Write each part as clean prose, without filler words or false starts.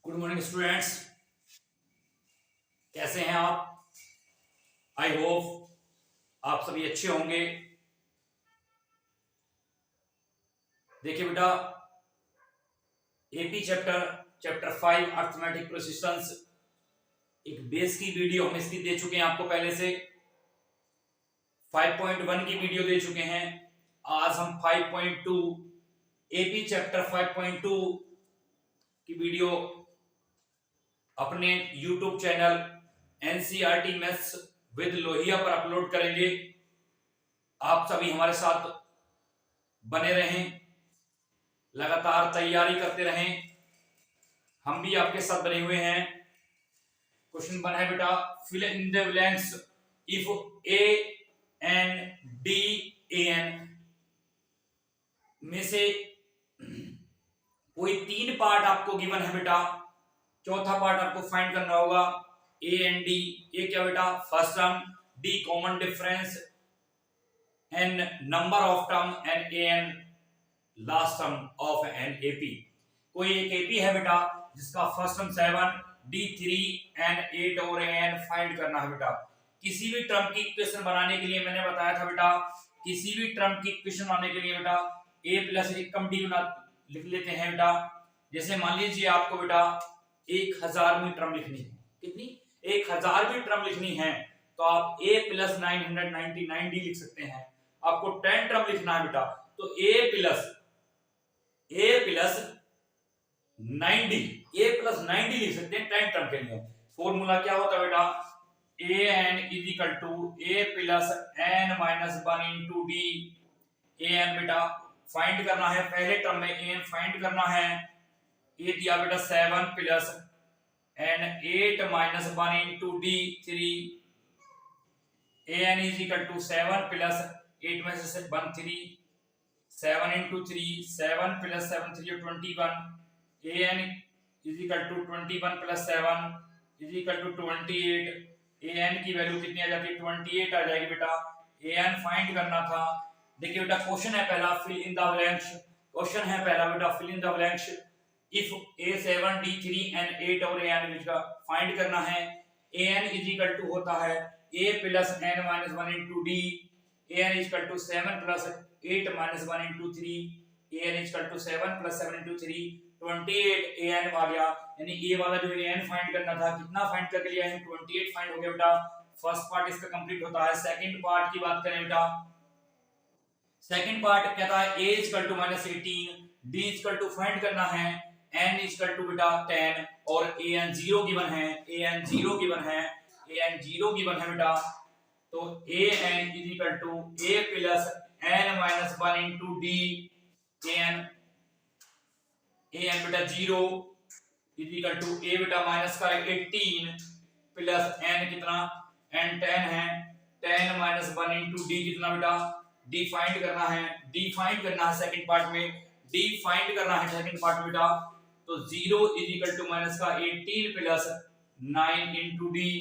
Good morning students, कैसे हैं आप? आई होप आप सभी अच्छे होंगे। देखिए बेटा, एपी चैप्टर 5 अर्थमेटिक प्रोसिस्टेंस एक बेस की वीडियो हम इसकी दे चुके हैं आपको पहले से। 5.1 की वीडियो दे चुके हैं। आज हम 5.2 एपी चैप्टर 5.2 की वीडियो अपने YouTube channel NCERT maths with Lohia पर अपलोड करेंगे। आप सभी हमारे साथ बने रहें, लगातार तैयारी करते रहें। हम भी आपके साथ बने हुए हैं। क्वेश्चन 1 है बेटा, fill in the blanks if a n d A n में से कोई 3 पार्ट आपको गिवन है बेटा। चौथा पार्ट आपको फाइंड करना होगा। ए एंड डी, ए क्या बेटा? First term, d common difference, n number of term and a n last term of an AP. कोई एक एपी है बेटा जिसका फर्स्ट टर्म 7, डी 3 एंड 8 और ए एन फाइंड करना है बेटा। किसी भी टर्म की इक्वेशन बनाने के लिए मैंने बताया था बेटा, किसी भी टर्म की इक्वेशन बनाने के लिए बेटा ए प्लस एक कम डी लिख लेते हैं बेटा। जैसे मान लीजिए आपको बेटा 1000वीं टर्म लिखनी है। कितनी? 1000वीं टर्म लिखनी है तो आप a प्लस 999 डी लिख सकते हैं। आपको 10 टर्म लिखना है बेटा तो a प्लस 9d लिख सकते हैं 10 टर्म के लिए। फॉर्मूला क्या होता है बेटा? a n is equal to a plus n minus 1 into d. a n बेटा फाइंड करना है, पहले टर्म में a n फाइंड करना है। a दिया बेटा 7 plus n 8 minus 1 into d 3। a n is equal to 7 plus 8 में से 1 3, 7 into 3, 7 plus 7 3 21। a n is equal to 21 plus 7 is equal to 28। a n की वैल्यू कितनी आ जाती है? 28 आ जाएगी बेटा। a n फाइंड करना था। देखिए बेटा क्वेश्चन है पहला, fill in the blanks. Question है पहला बेटा, fill in the blanks if a7 d3 and 8 और an का फाइंड करना है। an इज इक्वल टू होता है a plus n minus 1 into d. an is equal to 7 plus 8 minus 1 into 3। an is equal to 7 plus 7 into 3 28 an आ गया। यानी a वाला जो an फाइंड करना था कितना फाइंड करके लिया है? 28 फाइंड हो गया बेटा। फर्स्ट पार्ट इसका कंप्लीट होता है। सेकंड पार्ट की बात करें बेटा, सेकंड पार्ट कहता है a is equal to minus 18, d is equal to find करना है, n इज इक्वल टू बेटा 10 और an 0 गिवन है। an 0 गिवन है, an 0 गिवन है बेटा। तो an is equal to a plus n minus 1 into d. an बेटा 0 इज इक्वल टू a बेटा माइनस का 18 प्लस n कितना? n 10 है, 10 माइनस 1 इंटू डी कितना बेटा? d फाइंड करना है। d फाइंड करना है सेकंड पार्ट में, d फाइंड करना है सेकंड पार्ट में बेटा। तो 0 इज इक्वल टू माइनस का 18 प्लस 9 इंटू डी।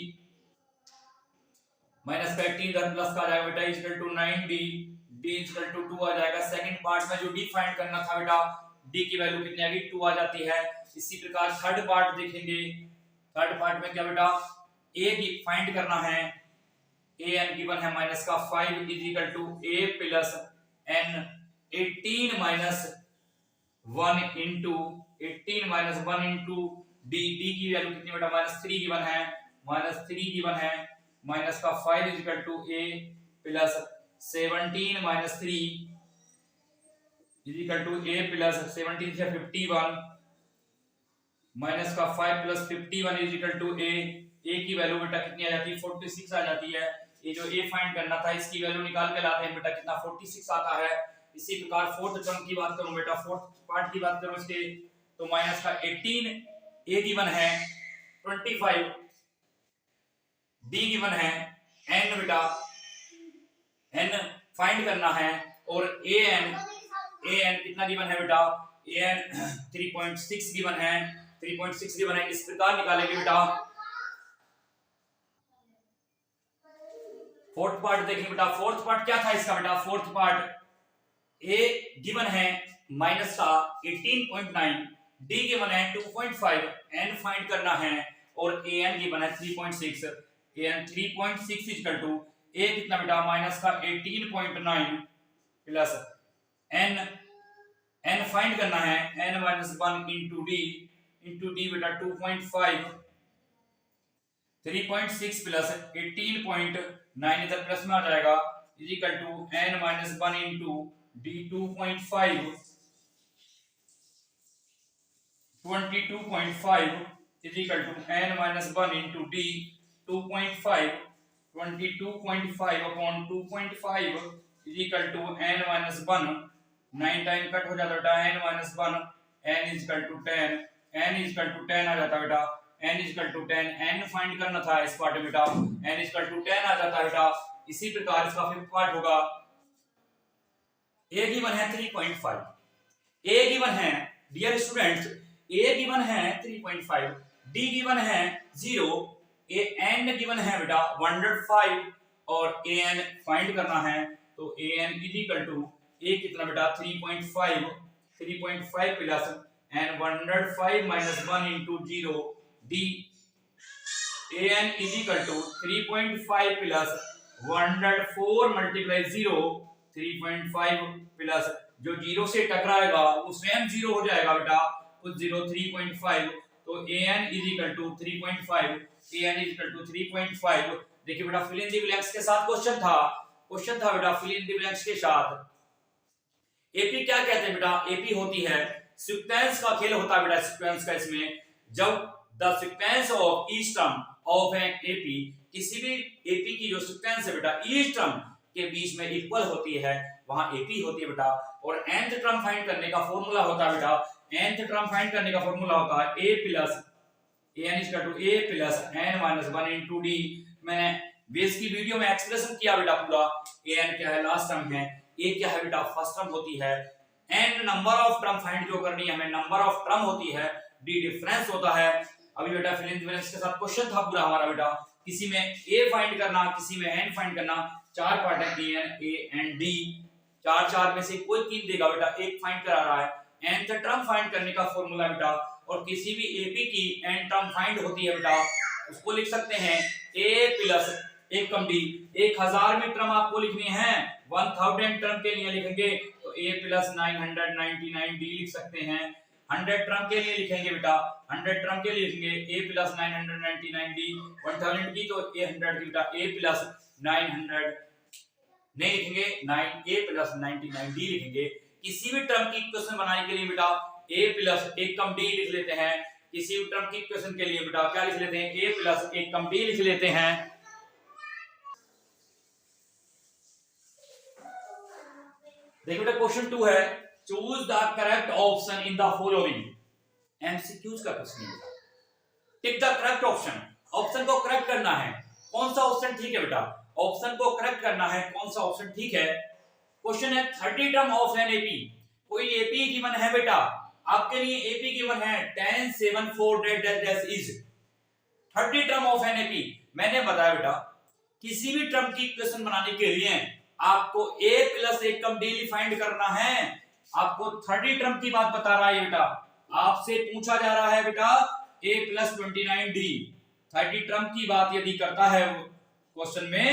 माइनस का 18 इधर प्लस का आ जाएगा बेटा, is equal to 9d, d is equal to 2 आ जाएगा। सेकंड पार्ट में जो d फाइंड करना था बेटा, d की वैल्यू कितनी आ गई? 2 आ जाती है। इसी प्रकार थर्ड पार्ट देखेंगे। थर्ड पार्ट में क्या बेटा? a की फाइंड करना है। a n गिवन है माइनस का 5 is equal to a plus n 18 minus 1 into 18 minus 1 into D. D की वैल्यू कितनी बेटा? माइनस 3 गिवन है, माइनस 3 गिवन है। माइनस का 5 is equal to a plus 17 minus 3 is equal to a plus 17 से 51 minus का 5 plus 51 is equal to a। a की value बेटा कितनी आ जाती है? 46 आ जाती है। ये जो a फाइंड करना था इसकी वैल्यू निकाल के लाते हैं बेटा, कितना? 46 आता है। इसी प्रकार फोर्थ टर्म की बात करूं बेटा, फोर्थ पार्ट की बात करूं इसके, तो माइनस का 18 a गिवन है, 25 d गिवन है, n बेटा n फाइंड करना है और an कितना गिवन है बेटा? an 3.6 गिवन है, 3.6 गिवन है। इस प्रकार निकालेंगे बेटा। फोर्थ पार्ट देखेंगे बेटा। फोर्थ पार्ट क्या था इसका बेटा? फोर्थ पार्ट a गिवन है माइनस का 18.9, डी गिवन है 2.5, एन फाइंड करना है और ए एन गिवन है 3.6, A N 3.6 equal to A कितना बेटा माइनस का 18.9 प्लस एन, एन फाइंड करना है एन माइनस 1 इंटू डी बेटा 2.5, 3.6 प्लस 18.9 इधर प्लस में आ जाएगा is equal to N minus 1 into D 2.5, 22.5 is equal to N minus 1 into D 2.5, 22.5 upon 2.5 is equal to N minus 1, 9 time cut हो जाता बेटा N minus 1, N is equal to 10, N is equal to 10 आ जाता बेटा, N is equal to 10, N find करना था इस part में बेटा, एन इज इक्वल टू 10 आ जाता बेटा। इसी प्रकार इसका फिफ्थ पार्ट होगा ए गिवन है 3.5, ए गिवन है डियर स्टूडेंट्स, ए गिवन है 3.5, डी गिवन है 0, ए एन गिवन है बेटा 105 और ए एन फाइंड करना है तो A N is equal to A कितना बेटा 3.5, 3.5 plus N 105 minus 1 into 0 D A N is equal to 3.5 plus 104 multiply 0, 3.5 plus जो 0 से टकराएगा वो स्वयं 0 हो जाएगा बेटा, कुछ 0 3.5 तो A N is equal to 3.5, A N is equal to 3.5। देखिए बेटा फिल इन द ब्लैंक्स के साथ क्वेश्चन था बेटा फिल इन द ब्लैंक्स के साथ। एपी क्या कहते हैं बेटा, एपी होती है सीक्वेंस का खेल होता है बेटा, सीक्वेंस का इसमें जब the sequence of each term of an AP, किसी भी एपी की जो सीक्वेंस है बेटा ईच टर्म के बीच में इक्वल होती है वहां एपी होती है बेटा। और nth टर्म फाइंड करने का फॉर्मूला होता है बेटा, nth टर्म फाइंड करने का फॉर्मूला होता है a plus N is equal to a plus n minus 1 into d। मैंने बेस की वीडियो में एक्सप्रेशन किया बेटा पूरा, an क्या है लास्ट टर्म है, a क्या है बेटा फर्स्ट टर्म होती है, n number of term find जो करनी है हमें नंबर ऑफ टर्म होती है, d डिफरेंस होता है। अभी बेटा फिल इन द ब्लैंक्स के साथ क्वेश्चन था पूरा हमारा बेटा, किसी में a फाइंड करना, किसी में n फाइंड करना, चार पार्ट है a एंड d, चार में से कोई तीन देगा बेटा, एक फाइंड करा रहा है। nth टर्म फाइंड करने का फॉर्मूला बेटा, और किसी भी एपी की n टर्म फाइंड होती है बेटा, उसको लिख सकते हैं a प्लस एक कम d। 1000 में टर्म आपको लिखनी है, 1000 टर्म के लिए लिखेंगे तो a प्लस 999d लिख सकते हैं। 100 टर्म के लिए लिखेंगे बेटा, 100 टर्म के लिए लिखेंगे a प्लस 999d, 1000 की तो a 100 की बेटा a प्लस 900 नहीं लिखेंगे, 9a प्लस 99d लिखेंगे। किसी भी टर्म की इक्वेशन बनाने के लिए बेटा a प्लस एक कम d लिख लेते हैं, किसी भी टर्म की इक्वेशन के लिए बेटा क्या लिख लेते हैं, a प्लस एक कम d लिख लेते हैं। देखिए बेटा क्वेश्चन 2 है, choose the correct option in the following, MCQs का क्वेश्चन है। Tick the correct option, option को करेक्ट करना है, कौन सा ऑप्शन ठीक है बेटा, ऑप्शन को करेक्ट करना है कौन सा ऑप्शन ठीक है। क्वेश्चन है 30 टर्म ऑफ एन एपी, कोई एपी गिवन है बेटा, आपके लिए एपी गिवन है 10 7 4 dash is 30 term of an AP. मैंने बताया बेटा किसी भी टर्म की इक्वेशन बनाने के लिए आपको a प्लस एक कम d फाइंड करना है। आपको 30 टर्म की बात बता रहा है बेटा, आपसे पूछा जा रहा है बेटा a प्लस 29d, 30 टर्म की बात यदि करता है क्वेश्चन में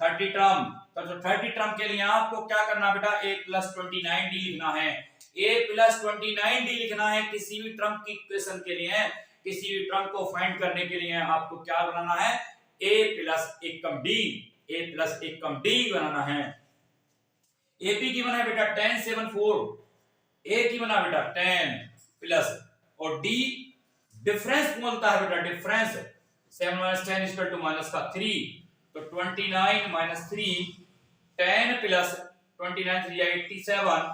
30 टर्म, तो 30 टर्म के लिए आपको क्या करना बेटा a प्लस 29d लिखना है, a प्लस 29d लिखना है। किसी भी टर्म की इक्वेशन के लिए, किसी भी टर्म को फाइंड करने के लिए आपको क्या बनाना है, a प्लस एक कम d, a प्लस एक कम d बनाना है। AP की बना बेटा 10 7 4, a की बना बेटा 10 प्लस और d डिफरेंस बोलता है बेटा, difference 7 minus 10 equal to minus का 3, तो 29 minus 3 10 plus 29 3 87,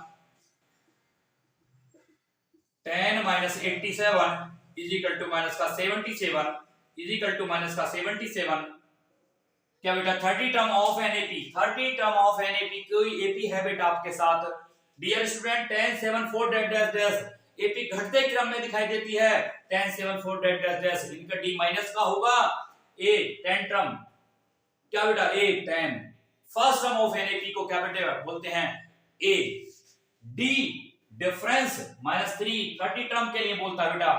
10 minus 87 is equal to minus का 77 इज इक्वल टू माइनस का 77। क्या बेटा 30 term of an AP, 30 term of an AP, कोई एपी है बेटा आपके साथ। Dear student 10 7 4 dash dash, AP घटते क्रम में दिखाई देती है, 10 7 4 डैश डैश, इनका डी माइनस का होगा, ए 10 टर्म, क्या बेटा A 10, first term of an AP को क्या बेटा बोलते हैं ए। डी डिफरेंस -3 30 टर्म के लिए बोलता है बेटा।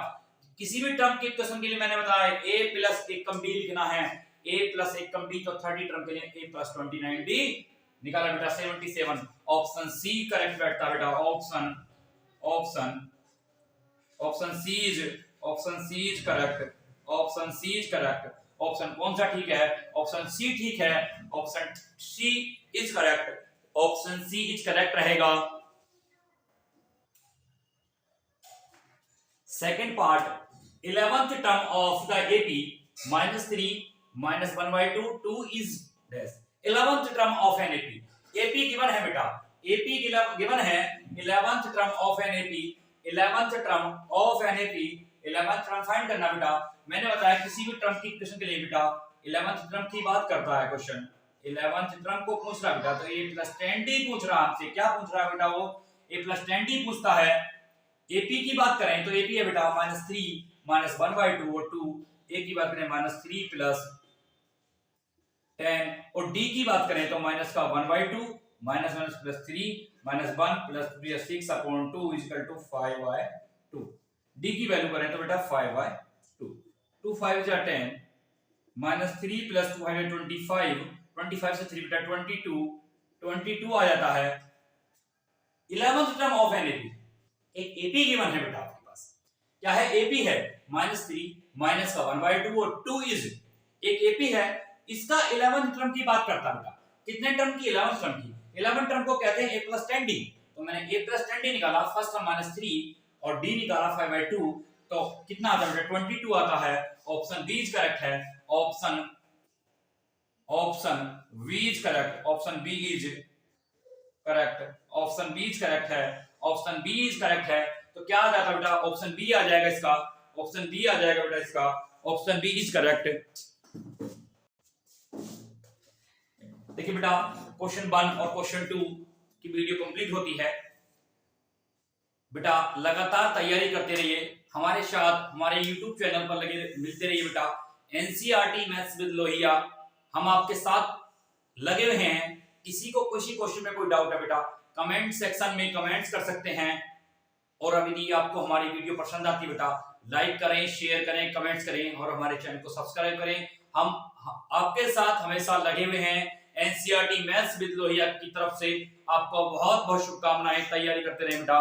किसी भी टर्म के क्वेश्चन के लिए मैंने बताया a प्लस एक कम b लिखना है, a प्लस एक कम b, तो 30 टर्म के लिए a प्लस 29 d निकाला बेटा 77। ऑप्शन सी करेक्ट बैठता बेटा। Option C is correct. Option C is correct. Option कौन सा ठीक है? ऑप्शन सी ठीक है। Option C is correct. Option C is correct रहेगा। Second part, 11th term of the AP -3 -1/2 2 is dash। 11th term of an AP given है बेटा। AP given है 11th term of an AP। 11th term of an AP 11th term find करना बेटा। मैंने बताया किसी भी टर्म की क्वेश्चन के लिए बेटा 11th टर्म की बात करता है क्वेश्चन। 11th टर्म को पूछ रहा बेटा, तो a + 10d पूछ रहा आपसे। क्या पूछ रहा है बेटा? वो a + 10d पूछता है। AP की बात करें तो AP है बेटा -3 -1/2 और 2। a की बात करें -3 + 10 और d की बात करें तो माइनस का 1/2 -1 + 3 -1 + 6/2 = 5/2। d की वैल्यू करें तो बेटा 5/2। 2 5 = 10 -3 + 2 है 25। 25 से 3 बेटा 22 आ जाता है। 11th term of an AP। एक AP गिवन है बेटा आपके पास। क्या है? AP है -3 माइनस का 1/2 और 2 इज एक AP है। इसका 11th टर्म की बात करता बेटा। कितने टर्म की? 11th टर्म की। 11th टर्म को कहते हैं a + 10d। तो मैंने a + 10d निकाला, फर्स्ट टर्म -3 और d निकाला 5/2, तो कितना आता है बेटा? 22 आता है। ऑप्शन बी इज करेक्ट है। Option B is correct. Option B is correct. Option B is correct है। ऑप्शन बी इज करेक्ट है। तो क्या आ जाता बेटा? ऑप्शन बी आ जाएगा इसका। ऑप्शन बी आ जाएगा बेटा इसका। Option B is correct. देखिए बेटा, क्वेश्चन 1 और क्वेश्चन 2 की वीडियो कंप्लीट होती है। बेटा लगातार तैयारी करते रहिए हमारे साथ, हमारे YouTube चैनल पर लगे मिलते रहिए बेटा। NCERT मैथ्स विद लोहिया हम आपके साथ लगे हुए हैं। किसी को किसी क्वेश्चन में कोई डाउट है बेटा, कमेंट सेक्शन में कमेंट्स कर सकते हैं। और अभी आपको हमारी वीडियो पसंद आती है बेटा, लाइक करें, शेयर करें, कमेंट्स करें और हमारे चैनल को सब्सक्राइब करें। हम आपके साथ हमेशा लगे हुए हैं। NCERT मैथ्स विद लोहिया की तरफ से आपको बहुत बहुत शुभकामनाएं। तैयारी करते रहें बेटा।